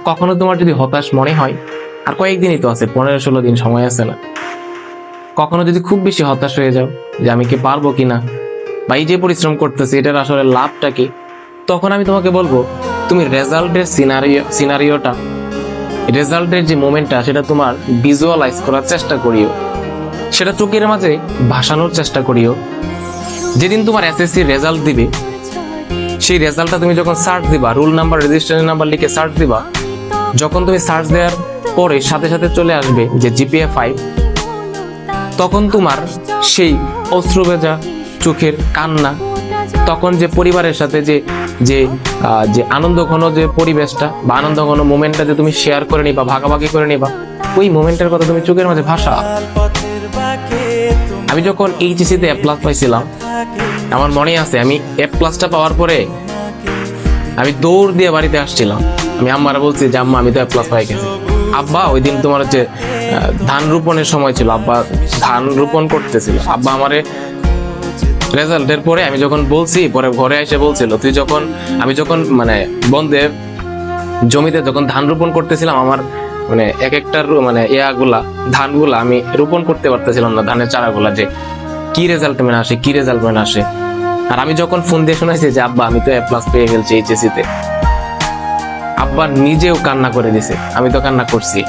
কখনো তোমার যদি হতাশ মনে হয়, আর কয়েকদিনই তো আছে, 15-16 দিন সময় আছে না, কখনো যদি খুব বেশি হতাশ হয়ে যাও যে আমি কি পারবো কিনা, বা এই যে পরিশ্রম করতেছি এটার আসলে লাভটা কি, তখন আমি তোমাকে বলবো তুমি রেজাল্টের সিনারিওটা, রেজাল্টের যে মোমেন্টটা সেটা তোমার ভিজুয়ালাইজ করার চেষ্টা করিও, সেটা চোখের মাঝে ভাসানোর চেষ্টা করিও। যেদিন তোমার এসএসসি রেজাল্ট দিবে, সেই রেজাল্টটা তুমি যখন সার্চ দিবা, রোল নাম্বার রেজিস্ট্রেশন নাম্বার লিখে সার্চ দিবা, যখন তুমি সার্চ দেওয়ার পরে সাথে সাথে চলে আসবে যে জিপিএ 5, তখন তোমার সেই অশ্রু ভেজা চোখের কান্না, তখন যে পরিবারের সাথে যে যে যে আনন্দ ঘন যে পরিবেশটা বা আনন্দ ঘন মোমেন্টটা যে তুমি শেয়ার করে নিবা, ভাগাভাগি করে নিবা, ওই মোমেন্টের কথা তুমি চোখের মাঝে ভাষা। আমি যখন এইচএসসি তে A+ পাইছিলাম, আমার মনে আছে আমি A+টা পাওয়ার পরে আমি দৌড় দিয়ে বাড়িতে আসছিলাম, আমি আম্মারা বলছি যে আম্মা আমি তো A+ পাই গেছি। আব্বা ওই দিন তোমার হচ্ছে ধান রোপণের সময় ছিল, আব্বা ধান রোপণ করতেছিল, আব্বা আমারে রেজাল্টের পরে আমি যখন বলছি, পরে ঘরে এসে বলছিল আমি যখন মানে বন্ধে জমিতে যখন ধান রোপণ করতেছিলাম, আমার মানে এক একটার মানে ধানগুলা আমি রোপণ করতে পারতেছিলাম না, ধানের চারাগুলা, যে কি রেজাল্ট মেনে আসে, কি রেজাল্ট মেনে আসে। আর আমি যখন ফোন দিয়ে শোনাইছি যে আব্বা আমি তো A+ পেয়ে ফেলছি এইচএসসি তে, আব্বা নিজেও কান্না করে দিছে, আমি তো কান্না করছি।